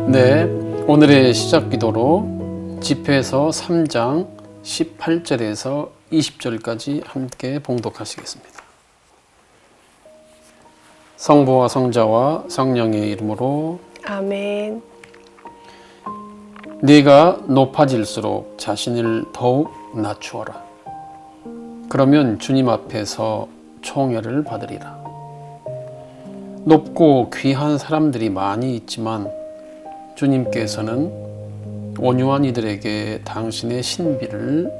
네, 오늘의 시작 기도로 집회서 3장 18절에서 20절까지 함께 봉독하시겠습니다. 성부와 성자와 성령의 이름으로 아멘. 네가 높아질수록 자신을 더욱 낮추어라. 그러면 주님 앞에서 총애를 받으리라. 높고 귀한 사람들이 많이 있지만 주님께서는 온유한 이들에게 당신의 신비를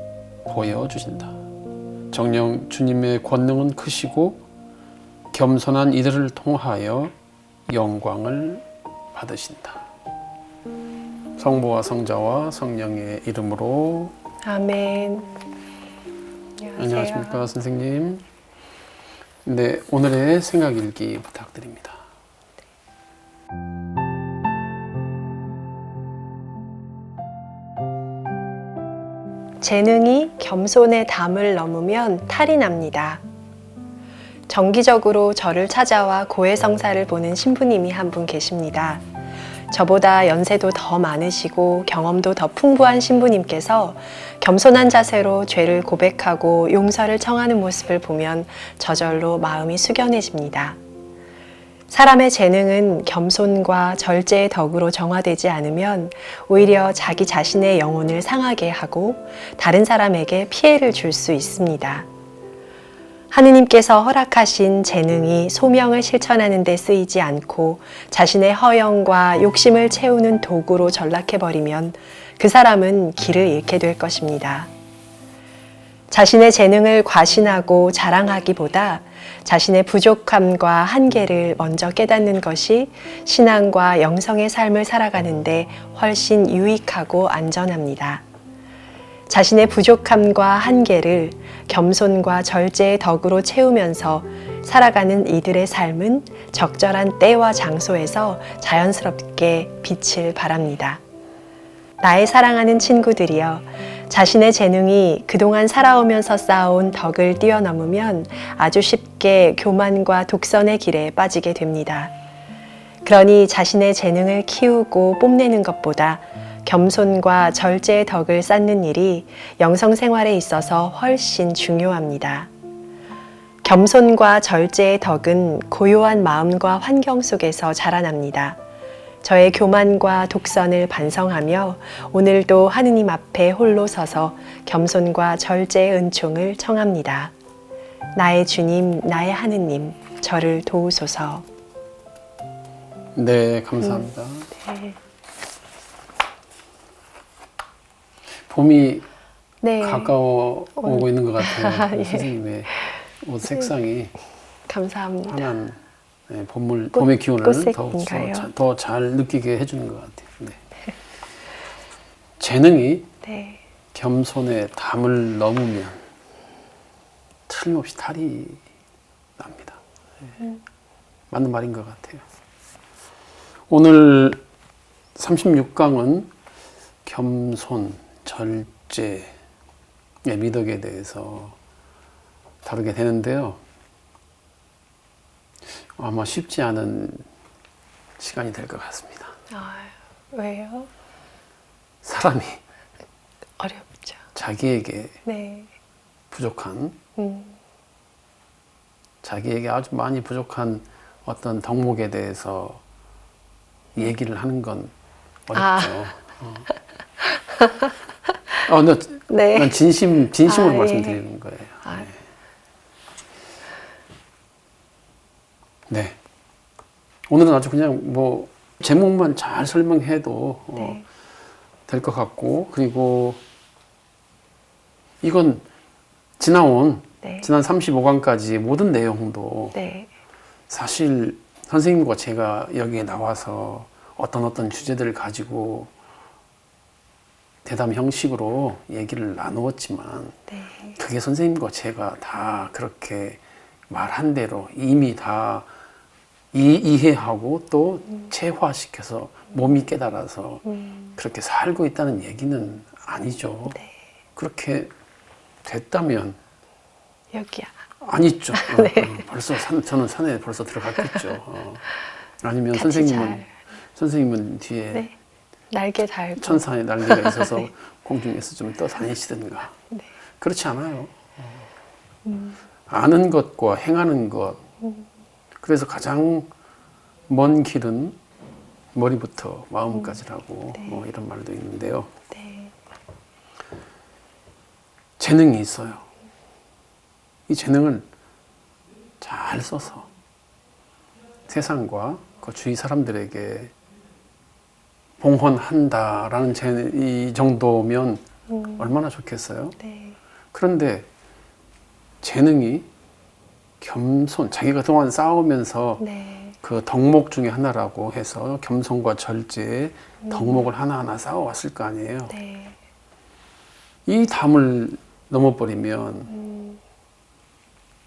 보여주신다. 정녕 주님의 권능은 크시고 겸손한 이들을 통하여 영광을 받으신다. 성부와 성자와 성령의 이름으로 아멘. 안녕하십니까 선생님. 네, 오늘의 생각 읽기 부탁드립니다. 재능이 겸손의 담을 넘으면 탈이 납니다. 정기적으로 저를 찾아와 고해성사를 보는 신부님이 한 분 계십니다. 저보다 연세도 더 많으시고 경험도 더 풍부한 신부님께서 겸손한 자세로 죄를 고백하고 용서를 청하는 모습을 보면 저절로 마음이 숙연해집니다. 사람의 재능은 겸손과 절제의 덕으로 정화되지 않으면 오히려 자기 자신의 영혼을 상하게 하고 다른 사람에게 피해를 줄 수 있습니다. 하느님께서 허락하신 재능이 소명을 실천하는 데 쓰이지 않고 자신의 허영과 욕심을 채우는 도구로 전락해버리면 그 사람은 길을 잃게 될 것입니다. 자신의 재능을 과신하고 자랑하기보다 자신의 부족함과 한계를 먼저 깨닫는 것이 신앙과 영성의 삶을 살아가는데 훨씬 유익하고 안전합니다. 자신의 부족함과 한계를 겸손과 절제의 덕으로 채우면서 살아가는 이들의 삶은 적절한 때와 장소에서 자연스럽게 빛을 발합니다. 나의 사랑하는 친구들이여, 자신의 재능이 그동안 살아오면서 쌓아온 덕을 뛰어넘으면 아주 쉽게 교만과 독선의 길에 빠지게 됩니다. 그러니 자신의 재능을 키우고 뽐내는 것보다 겸손과 절제의 덕을 쌓는 일이 영성 생활에 있어서 훨씬 중요합니다. 겸손과 절제의 덕은 고요한 마음과 환경 속에서 자라납니다. 저의 교만과 독선을 반성하며 오늘도 하느님 앞에 홀로 서서 겸손과 절제의 은총을 청합니다. 나의 주님, 나의 하느님, 저를 도우소서. 네, 감사합니다. 네. 봄이 네. 가까워 오고 있는 것 같아요. 예. 선생님의 옷 색상이 감사합니다. 환한 봄의 기운을 꽃색인가요? 더 잘 느끼게 해주는 것 같아요. 네. 재능이 네. 겸손의 담을 넘으면 틀림없이 탈이 납니다. 네. 맞는 말인 것 같아요. 오늘 36강은 겸손, 절제, 미덕에 대해서 다루게 되는데요. 아마 쉽지 않은 시간이 될 것 같습니다. 아, 왜요? 사람이 어렵죠. 자기에게 네. 부족한, 음. 자기에게 아주 많이 부족한 어떤 덕목에 대해서 얘기를 하는 건 어렵죠. 네. 난 진심으로 예. 말씀드리는 거예요. 아. 네. 오늘은 아주 그냥 제목만 잘 설명해도 네. 될 것 같고, 그리고 이건 지난 네. 35강까지 모든 내용도 네. 사실 선생님과 제가 여기에 나와서 어떤 주제들을 가지고 대담 형식으로 얘기를 나누었지만 네. 그게 선생님과 제가 다 그렇게 말한 대로 이미 다 이해하고 또 체화시켜서 몸이 깨달아서 그렇게 살고 있다는 얘기는 아니죠. 네. 그렇게 됐다면 여기 안 있죠. 벌써 저는 산에 벌써 들어갔겠죠. 아니면 같이 선생님은 뒤에 네. 날개 달고 천사의 날개가 있어서 공중에서 좀 떠다니시든가. 네. 그렇지 않아요. 아는 것과 행하는 것. 그래서 가장 먼 길은 머리부터 마음까지라고 네. 이런 말도 있는데요. 네. 재능이 있어요. 이 재능을 잘 써서 세상과 그 주위 사람들에게 봉헌한다라는 이 정도면 얼마나 좋겠어요. 네. 그런데 재능이 겸손, 자기가 그동안 쌓으면서 네. 그 덕목 중에 하나라고 해서 겸손과 절제의 덕목을 하나하나 쌓아왔을 거 아니에요. 네. 이 담을 넘어버리면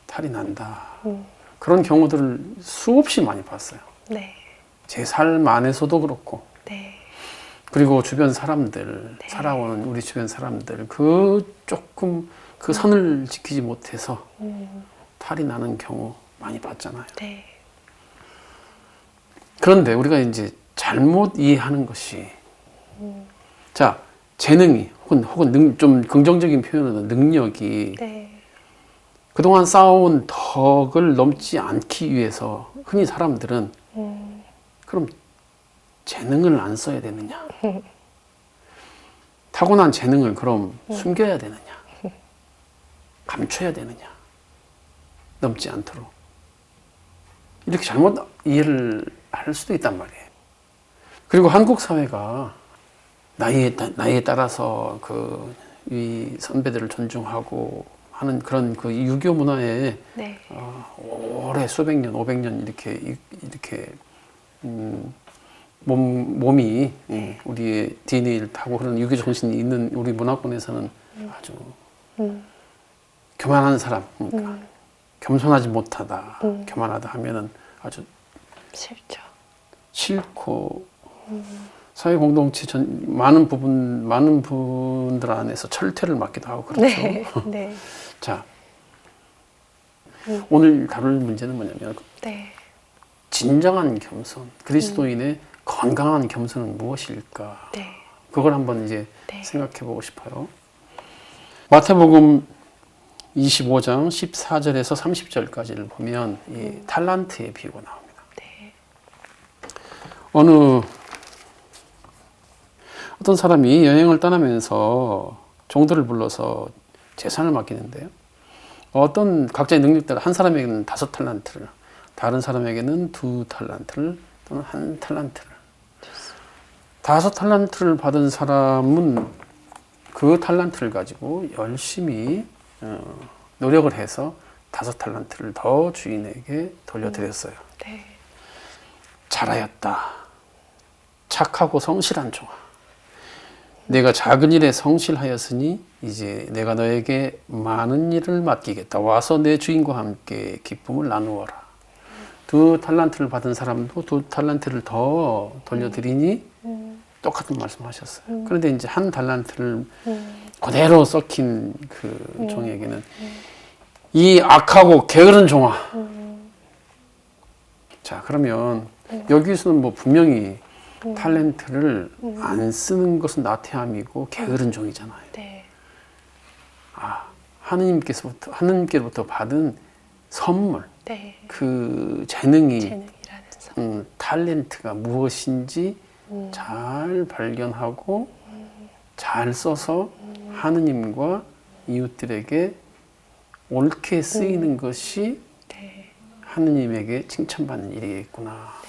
탈이 난다. 그런 경우들을 수없이 많이 봤어요. 네. 제 삶 안에서도 그렇고, 네. 그리고 주변 사람들, 네. 살아오는 우리 주변 사람들, 조금 그 선을 지키지 못해서 탈이 나는 경우 많이 봤잖아요. 네. 그런데 우리가 이제 잘못 이해하는 것이, 자, 재능이, 혹은 좀 긍정적인 표현으로 능력이 네. 그동안 쌓아온 덕을 넘지 않기 위해서 흔히 사람들은 그럼 재능을 안 써야 되느냐? 타고난 재능을 그럼 숨겨야 되느냐? 감춰야 되느냐? 넘지 않도록. 이렇게 잘못 이해를 할 수도 있단 말이에요. 그리고 한국 사회가 나이에 따라서 이 선배들을 존중하고 하는 그런 그 유교 문화에 네. 오래 수백 년, 500년 이렇게 몸이 우리의 DNA를 타고 그런 유교 정신이 있는 우리 문화권에서는 아주 교만한 사람, 그러니까 겸손하지 못하다, 교만하다 하면은 아주 싫죠. 싫고 사회 공동체 많은 분들 안에서 철퇴를 맞기도 하고 그렇죠. 네. 네. 자, 오늘 다룰 문제는 뭐냐면 네. 진정한 겸손, 그리스도인의 건강한 겸손은 무엇일까? 네. 그걸 한번 이제 네. 생각해 보고 싶어요. 마태복음 25장 14절에서 30절까지를 보면 이 탈란트의 비유가 나옵니다. 네. 어떤 사람이 여행을 떠나면서 종들을 불러서 재산을 맡기는데요. 각자의 능력대로 한 사람에게는 5탈란트를, 다른 사람에게는 2탈란트를 또는 1탈란트를. 5탈란트를 받은 사람은 그 탈란트를 가지고 열심히 노력을 해서 5탈란트를 더 주인에게 돌려드렸어요. 네. 잘하였다. 착하고 성실한 종아. 내가 작은 일에 성실하였으니 이제 내가 너에게 많은 일을 맡기겠다. 와서 내 주인과 함께 기쁨을 나누어라. 2탈란트를 받은 사람도 2탈란트를 더 돌려드리니 똑같은 말씀하셨어요. 그런데 이제 1탈란트를 그대로 썩힌 그 종에게는 이 악하고 게으른 종아. 자, 그러면 여기서는 뭐 분명히 탤런트를 안 쓰는 것은 나태함이고 게으른 종이잖아요. 네. 하느님께로부터 받은 선물, 네. 그 재능이라는 재능이라는 탤런트가 무엇인지 잘 발견하고 잘 써서 하느님과 이웃들에게 옳게 쓰이는 것이 네. 하느님에게 칭찬받는 일이겠구나.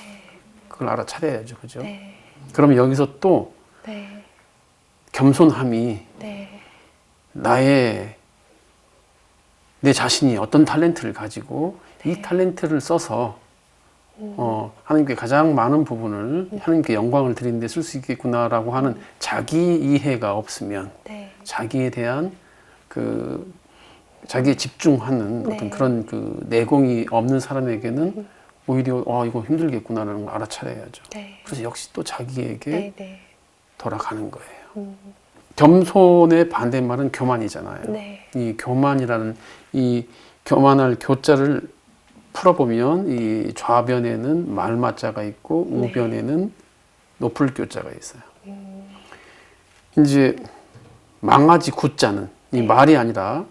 그걸 알아차려야죠, 그죠? 네. 그러면 여기서 또 네. 겸손함이 네. 내 자신이 어떤 탤런트를 가지고 이 탤런트를 써서 하나님께 가장 많은 부분을 하나님께 영광을 드리는 데 쓸 수 있겠구나라고 하는 자기 이해가 없으면 네. 자기에 대한 자기에 집중하는 네. 어떤 그런 내공이 없는 사람에게는 오히려 이거 힘들겠구나라는 걸 알아차려야죠. 네. 그래서 역시 또 자기에게 네. 네. 돌아가는 거예요. 겸손의 반대말은 교만이잖아요. 네. 이 교만이라는 이 교만할 교자를 풀어보면 이 좌변에는 말마자가 있고 네. 우변에는 높을 교자가 있어요. 이제 망아지 구자는 이 네. 말이 아니라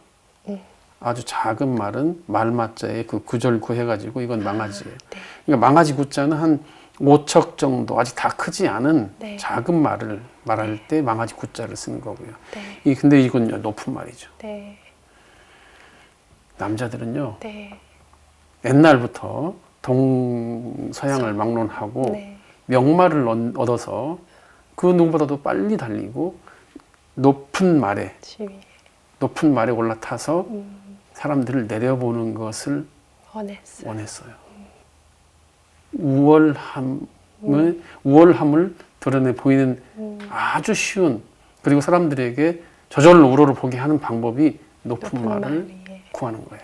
아주 작은 말은 말마자에 그 구절 구해가지고 이건 망아지예요. 네. 그러니까 망아지 구자는 한 5척 정도 아직 다 크지 않은 네. 작은 말을 말할 때 망아지 구자를 쓰는 거고요. 네. 근데 이건 높은 말이죠. 네. 남자들은요 네. 옛날부터 동서양을 막론하고 네. 명말을 얻어서 그 누구보다도 빨리 달리고 높은 말에 올라타서 사람들을 내려보는 것을 원했어요. 우월함을 드러내 보이는 아주 쉬운, 그리고 사람들에게 저절로 우러러보게 하는 방법이 높은 말을 구하는 거예요.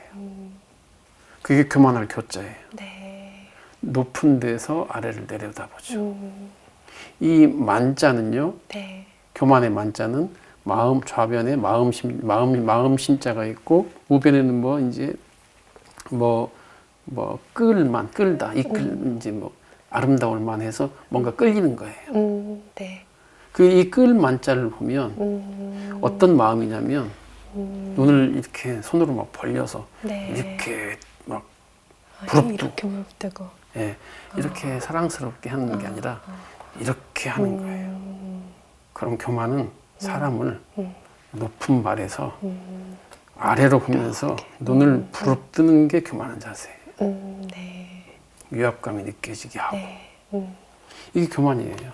그게 교만할 교자예요. 네. 높은 데서 아래를 내려다보죠. 이 만자는요, 네. 교만의 만자는 마음, 좌변에 마음 신자가 있고 우변에는 뭐 이제 끌다 이제 뭐 아름다울만 해서 뭔가 끌리는 거예요. 네. 그 이 끌 만자를 보면 어떤 마음이냐면 눈을 이렇게 손으로 막 벌려서 네. 이렇게 막 부릅뜨고 이렇게 부릅뜨고 예, 이렇게 사랑스럽게 하는 게 아니라 이렇게 하는 거예요. 그럼 교만은 사람을 높은 발에서 아래로 보면서 눈을 부릅뜨는 게 교만한 자세예요. 네. 위압감이 느껴지게 하고. 네. 이게 교만이에요.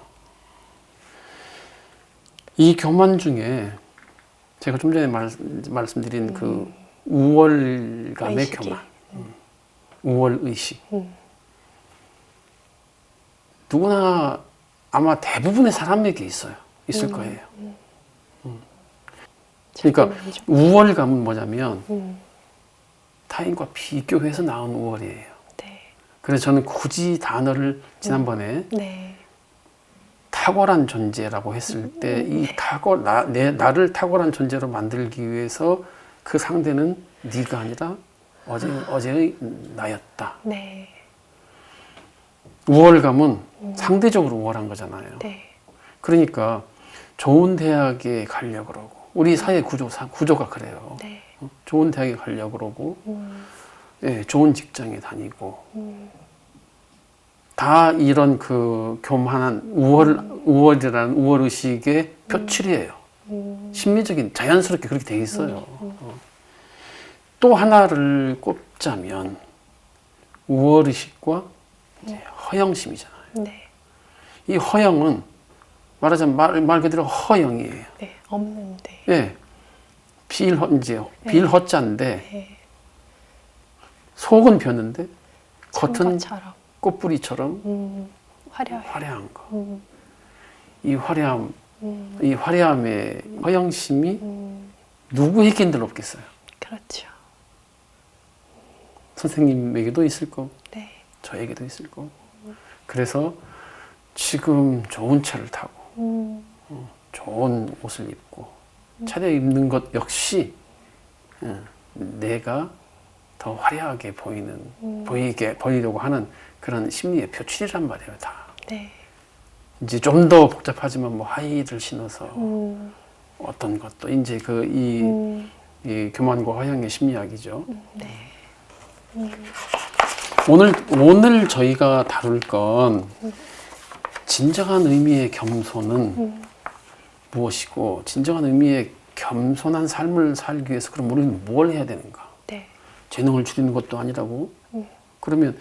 이 교만 중에 제가 좀 전에 말씀드린 그 우월감의 의식이. 교만, 우월의식. 누구나 아마 대부분의 사람에게 있을 거예요. 그러니까 우월감은 뭐냐면 타인과 비교해서 나온 우월이에요. 네. 그래서 저는 굳이 단어를 지난번에 네. 탁월한 존재라고 했을 때 이 나를 탁월한 존재로 만들기 위해서 그 상대는 네가 아니라 어제의 나였다. 네. 우월감은 상대적으로 우월한 거잖아요. 네. 그러니까 좋은 대학에 가려고 그러고 우리 사회 구조가 그래요. 네. 좋은 대학에 가려고 그러고 예, 좋은 직장에 다니고 다 이런 그 교만한 우월이라는 우월의식의 표출이에요. 심리적인 자연스럽게 그렇게 돼 있어요. 또 하나를 꼽자면 우월의식과 이제 허영심이잖아요. 네. 이 허영은 말하자면 말 그대로 허영이에요. 네. 없는데. 예. 빌허자인데 네. 속은 벼는데 겉은 것처럼. 꽃뿌리처럼 화려해. 화려한 거. 이 화려함의 허영심이 누구에겐들 없겠어요. 그렇죠. 선생님에게도 있을 거고, 네. 저에게도 있을 거고. 그래서 지금 좋은 차를 타고, 좋은 옷을 입고, 차려입는 것 역시 내가 더 화려하게 보이려고 하는 그런 심리의 표출이란 말이에요, 다. 네. 이제 좀 더 복잡하지만 뭐 하이힐을 신어서 어떤 것도 이제 이 교만과 허영의 심리학이죠. 네. 오늘 저희가 다룰 건 진정한 의미의 겸손은 무엇이고 진정한 의미의 겸손한 삶을 살기 위해서 그럼 우리는 뭘 해야 되는가? 네. 재능을 줄이는 것도 아니라고? 그러면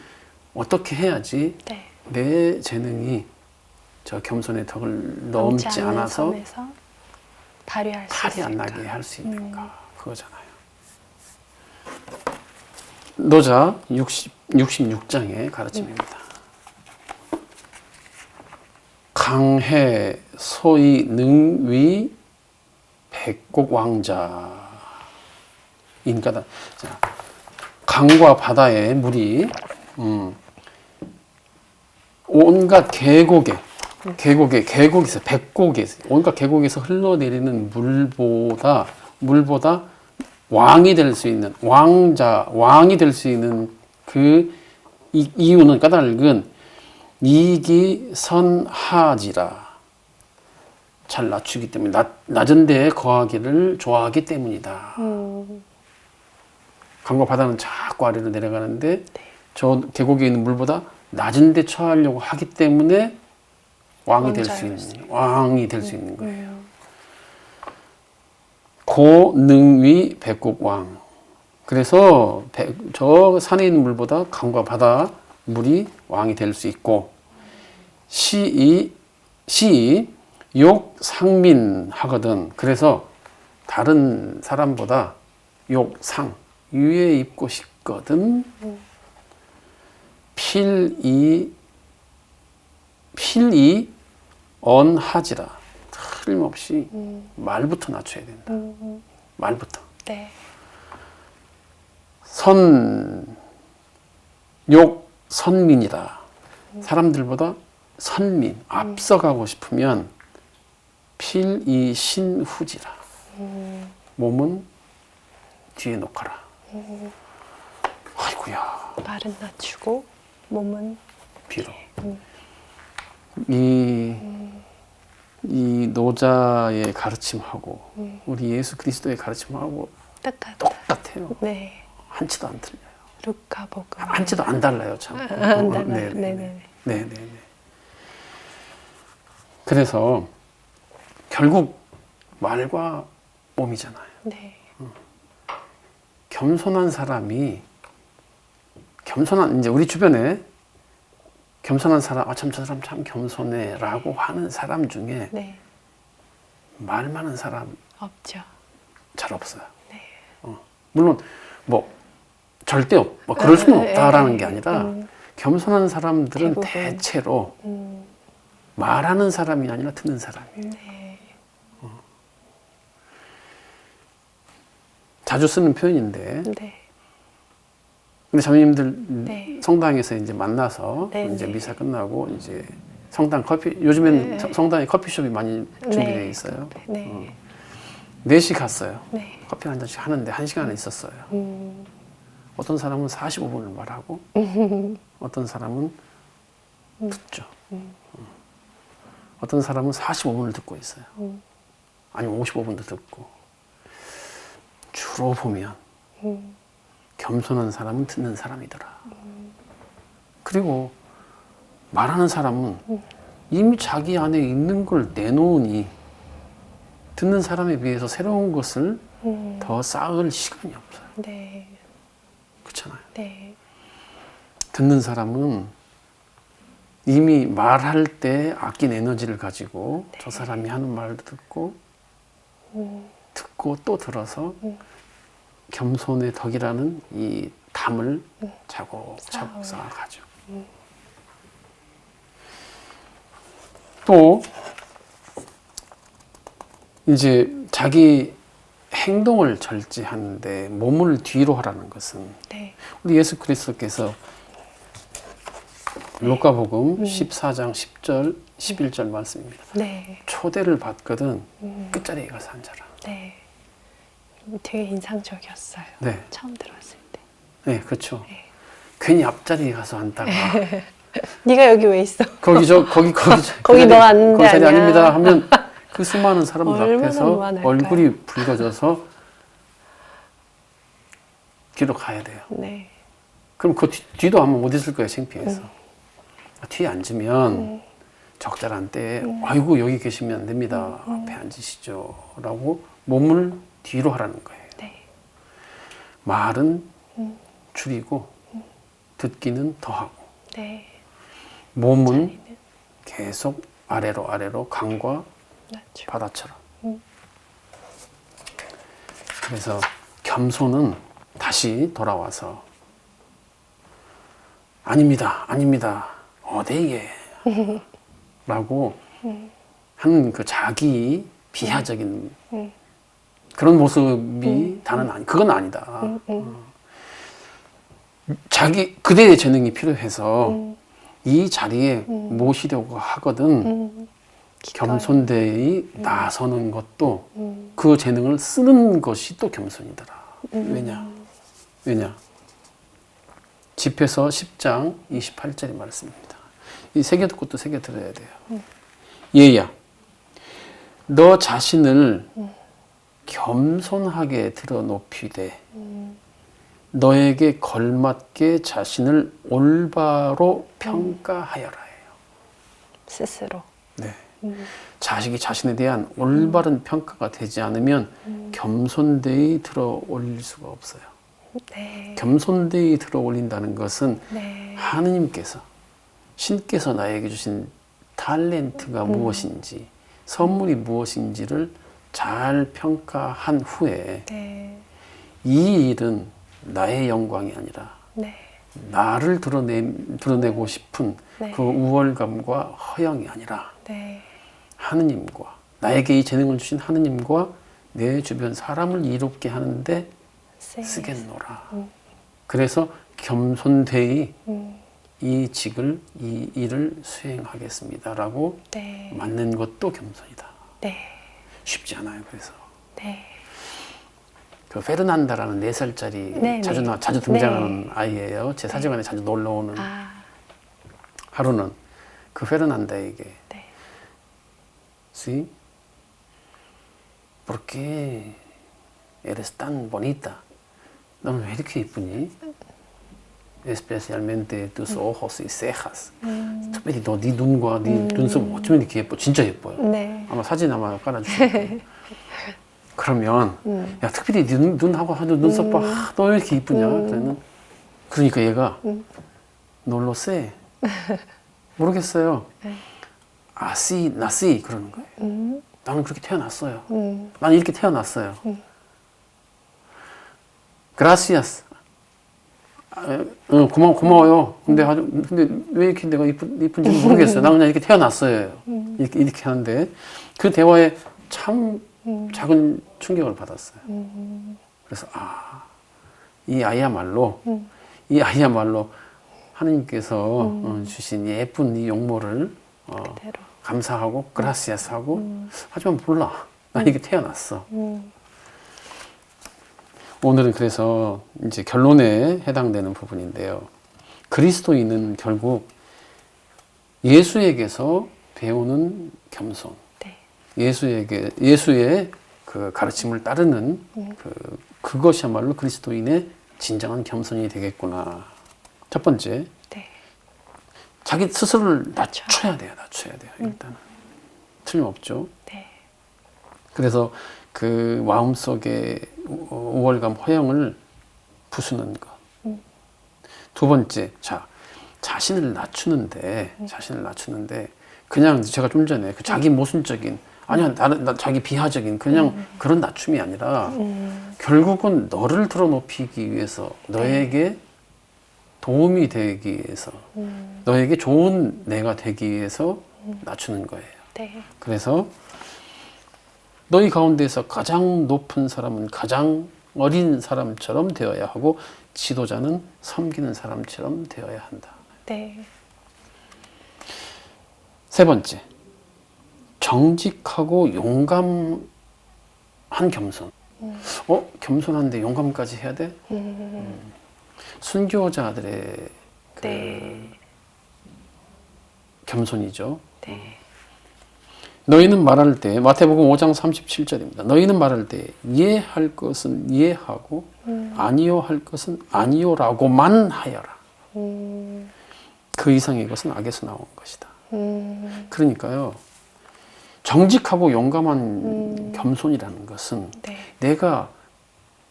어떻게 해야지 네. 내 재능이 저 겸손의 덕을 넘지 않아서 선에서 발휘할 수 탈이 안 있을까? 나게 할 수 있는가? 그거잖아요. 노자 66장의 가르침입니다. 강해 소위 능위 백곡 왕자 인가다. 자, 강과 바다의 물이 온갖 계곡에서 백곡에서 온갖 계곡에서 흘러내리는 물보다 왕이 될 수 있는 왕이 될 수 있는 그 이유는 까닭은 이기선하지라. 잘 낮추기 때문에 낮은 데에 거하기를 좋아하기 때문이다. 강과 바다는 자꾸 아래로 내려가는데 저 계곡에 있는 물보다 낮은 데 처하려고 하기 때문에 왕이 될 수 있는 거예요. 고능위 백곡왕. 그래서 저 산에 있는 물보다 강과 바다 물이 왕이 될 수 있고, 시이 욕상민하거든. 그래서 다른 사람보다 욕상 위에 입고 싶거든. 필이 언하지라. 틀림없이 말부터 낮춰야 된다. 말부터. 네. 선민이다. 사람들보다 선민, 앞서가고 싶으면 필이신후지라. 몸은 뒤에 놓거라. 아이고야. 말은 낮추고 몸은 뒤로. 이 노자의 가르침하고 우리 예수 그리스도의 가르침하고 똑같아요. 네. 한치도 안 틀려요. 루카복음. 한치도 안 달라요, 참. 안 달라요. 네네. 그래서 결국 말과 몸이잖아요. 네. 겸손한 사람이 이제 우리 주변에 겸손한 사람, 참 저 사람 참 겸손해라고 하는 사람 중에 네. 말 많은 사람 없죠. 잘 없어요. 네. 물론 뭐 절대 뭐 그럴 수는 없다라는 게 아니라 겸손한 사람들은 대부분. 대체로 말하는 사람이 아니라 듣는 사람이에요. 네. 자주 쓰는 표현인데, 네. 근데 자매님들 네. 성당에서 이제 만나서 네, 이제 네. 미사 끝나고 이제 성당 요즘에는 네. 성당에 커피숍이 많이 준비되어 네. 있어요. 네. 4시 갔어요. 네. 커피 한 잔씩 하는데 1시간에 있었어요. 어떤 사람은 45분을 말하고 어떤 사람은 듣죠. 어떤 사람은 45분을 듣고 있어요. 아니면 55분도 듣고. 주로 보면 겸손한 사람은 듣는 사람이더라. 그리고 말하는 사람은 이미 자기 안에 있는 걸 내놓으니 듣는 사람에 비해서 새로운 것을 더 쌓을 시간이 없어요. 네. 그렇잖아요. 네. 듣는 사람은 이미 말할 때 아낀 에너지를 가지고 저 사람이 하는 말을 듣고 또 들어서 겸손의 덕이라는 이 담을 차곡차곡 쌓아가죠. 또 이제 자기 행동을 절제하는데 몸을 뒤로 하라는 것은 네. 우리 예수 그리스도께서 루카복음 14장 10절 11절 말씀입니다. 네. 초대를 받거든 끝자리에 가서 앉아라. 네. 되게 인상적이었어요. 네. 처음 들었을 때. 네, 그렇죠. 네. 괜히 앞자리에 가서 앉다가 네가 여기 왜 있어? 거기 거기 너 앉는 데 거기 자리 아니야. 아닙니다 하면 그 수많은 사람들 얼마나 앞에서 무안할까요? 얼굴이 붉어져서 뒤로 가야 돼요. 네. 그럼 그 뒤도 아마 못 있을 거예요, 창피해서. 뒤에 앉으면 적절한 때에 아이고 여기 계시면 안 됩니다. 앞에 앉으시죠. 라고 몸을 뒤로 하라는 거예요. 네. 말은 줄이고 듣기는 더하고 네. 몸은 자리는 계속 아래로 강과 낮죠. 바다처럼. 그래서 겸손은 다시 돌아와서 아닙니다. 어디에 라고 하는 그 자기 비하적인 그런 모습이 그건 아니다. 자기 그대의 재능이 필요해서 이 자리에 모시려고 하거든. 겸손되이 나서는 것도 그 재능을 쓰는 것이 또 겸손이더라. 왜냐? 집에서 10장 28절의 말씀입니다. 이 새겨 듣고 또 새겨 들어야 돼요. 얘야, 너 자신을 겸손하게 들어 높이되 너에게 걸맞게 자신을 올바로 평가하여라 해요. 스스로. 네. 자식이 자신에 대한 올바른 평가가 되지 않으면 겸손되이 들어 올릴 수가 없어요. 네. 겸손되이 들어 올린다는 것은 네. 하느님께서 신께서 나에게 주신 탤런트가 무엇인지 선물이 무엇인지를 잘 평가한 후에 네. 이 일은 나의 영광이 아니라 네. 나를 드러내고 싶은 네. 그 우월감과 허영이 아니라 네. 하느님과 나에게 이 재능을 주신 하느님과 내 주변 사람을 이롭게 하는데 쓰겠노라. 그래서 겸손되이 이 직을 이 일을 수행하겠습니다라고 네. 맞는 것도 겸손이다. 네. 쉽지 않아요. 그래서 네. 그 페르난다라는 4살짜리 네, 자주 등장하는 아이예요. 제 사진관에 자주 놀러 오는. 하루는 그 페르난다에게 네. Sí, ¿por qué eres tan bonita? 너는 왜 이렇게 이쁘니? Especialmente tus ojos y cejas. 특별히 너 네 눈과 네 눈썹 어쩌면 이렇게 예뻐? 진짜 예뻐요. 네. 아마 사진 아마 깔아주실 거예요. 그러면 야 특별히 네 눈하고 눈썹 봐. 너 왜 이렇게 이쁘냐? 그러니까 얘가 놀러 쎄. 모르겠어요. 아씨 나씨 그러는 거예요. 나는 그렇게 태어났어요. 나는 이렇게 태어났어요. Gracias. 고마워요. 근데 왜 이렇게 내가 이쁜지 모르겠어요. 나 그냥 이렇게 태어났어요. 이렇게 하는데 그 대화에 참 작은 충격을 받았어요. 그래서 이 아이야말로 하느님께서 주신 예쁜 이 용모를 감사하고 그라시아스하고 하지만 몰라. 난 이렇게 태어났어. 오늘은 그래서 이제 결론에 해당되는 부분인데요. 그리스도인은 결국 예수에게서 배우는 겸손, 네. 예수의 그 가르침을 따르는 그것이야말로 그리스도인의 진정한 겸손이 되겠구나. 첫 번째, 네. 자기 스스로를 낮춰야 돼요. 일단은 틀림없죠. 네. 그래서 그 마음속에 우월감, 허영을 부수는 것. 두 번째, 자신을 낮추는데 그냥 제가 좀 전에 그 자기 모순적인 나 자기 비하적인 그냥 그런 낮춤이 아니라 결국은 너를 들어 높이기 위해서 너에게 도움이 되기 위해서 너에게 좋은 내가 되기 위해서 낮추는 거예요. 네. 그래서 너희 가운데서 가장 높은 사람은 가장 어린 사람처럼 되어야 하고 지도자는 섬기는 사람처럼 되어야 한다. 네. 세 번째, 정직하고 용감한 겸손. 겸손한데 용감까지 해야 돼? 순교자들의 네. 겸손이죠. 네. 너희는 말할 때 마태복음 5장 37절입니다. 너희는 말할 때 예할 것은 예하고 아니요 할 것은 아니요라고만 하여라. 그 이상의 것은 악에서 나온 것이다. 그러니까요. 정직하고 용감한 겸손이라는 것은 네. 내가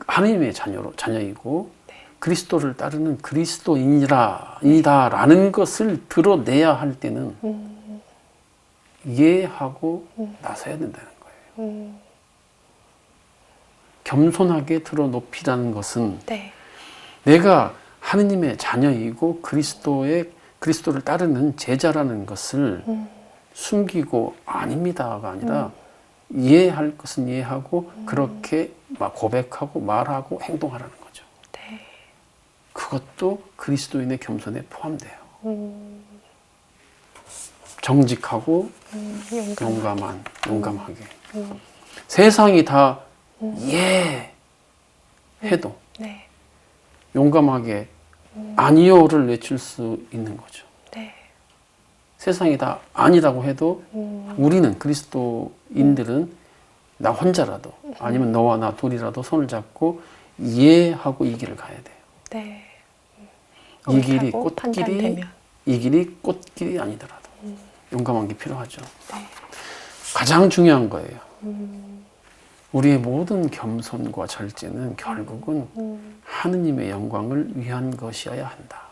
하나님의 자녀이고 네. 그리스도를 따르는 그리스도인이다라는 것을 드러내야 할 때는 이해하고 나서야 된다는 거예요. 겸손하게 들어 높이라는 것은 네. 내가 하느님의 자녀이고 그리스도를 따르는 제자라는 것을 숨기고 아닙니다가 아니라 이해할 것은 이해하고 그렇게 막 고백하고 말하고 행동하라는 거죠. 네. 그것도 그리스도인의 겸손에 포함돼요. 정직하고 용감하게. 세상이 다 해도 네. 용감하게 아니요를 외칠 수 있는 거죠. 네. 세상이 다 아니라고 해도 우리는 그리스도인들은 나 혼자라도 아니면 너와 나 둘이라도 손을 잡고 이해하고 이 길을 가야 돼요. 네. 이 길이 옳다고 꽃길이 판단되면. 이 길이 꽃길이 아니더라도 용감한 게 필요하죠. 가장 중요한 거예요. 우리의 모든 겸손과 절제는 결국은 하느님의 영광을 위한 것이어야 한다.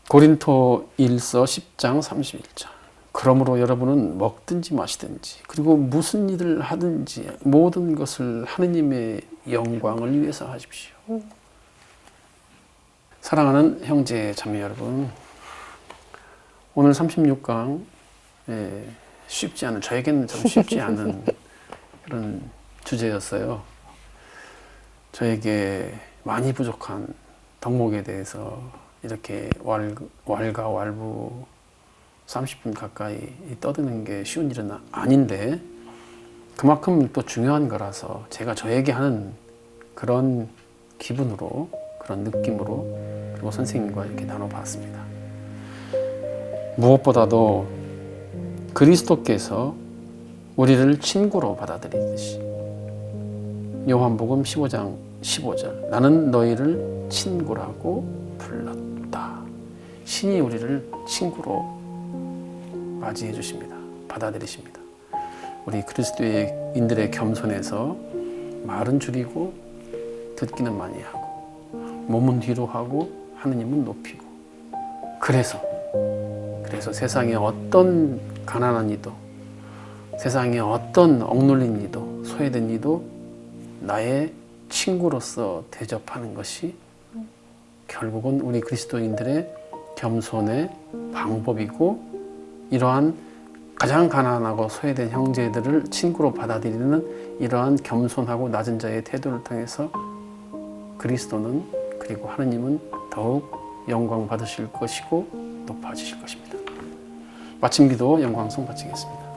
고린토 1서 10장 31절. 그러므로 여러분은 먹든지 마시든지 그리고 무슨 일을 하든지 모든 것을 하느님의 영광을 위해서 하십시오. 사랑하는 형제 자매 여러분, 오늘 36강 쉽지 않은, 저에게는 좀 쉽지 않은 그런 주제였어요. 저에게 많이 부족한 덕목에 대해서 이렇게 왈가왈부 30분 가까이 떠드는 게 쉬운 일은 아닌데 그만큼 또 중요한 거라서 제가 저에게 하는 그런 기분으로, 그런 느낌으로 그리고 선생님과 이렇게 나눠봤습니다. 무엇보다도 그리스도께서 우리를 친구로 받아들이듯이 요한복음 15장 15절 나는 너희를 친구라고 불렀다. 신이 우리를 친구로 맞이해 주십니다. 받아들이십니다. 우리 그리스도인들의 겸손에서 말은 줄이고 듣기는 많이 하고 몸은 뒤로 하고 하느님은 높이고 그래서 세상에 어떤 가난한 이도 세상에 어떤 억눌린 이도 소외된 이도 나의 친구로서 대접하는 것이 결국은 우리 그리스도인들의 겸손의 방법이고 이러한 가장 가난하고 소외된 형제들을 친구로 받아들이는 이러한 겸손하고 낮은 자의 태도를 통해서 그리스도는 그리고 하느님은 더욱 영광 받으실 것이고 높아지실 것입니다. 마침 기도 영광송 바치겠습니다.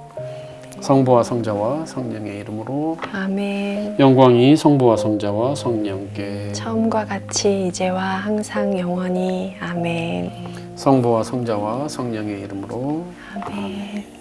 성부와 성자와 성령의 이름으로 아멘. 영광이 성부와 성자와 성령께 처음과 같이 이제와 항상 영원히 아멘. 성부와 성자와 성령의 이름으로 아멘.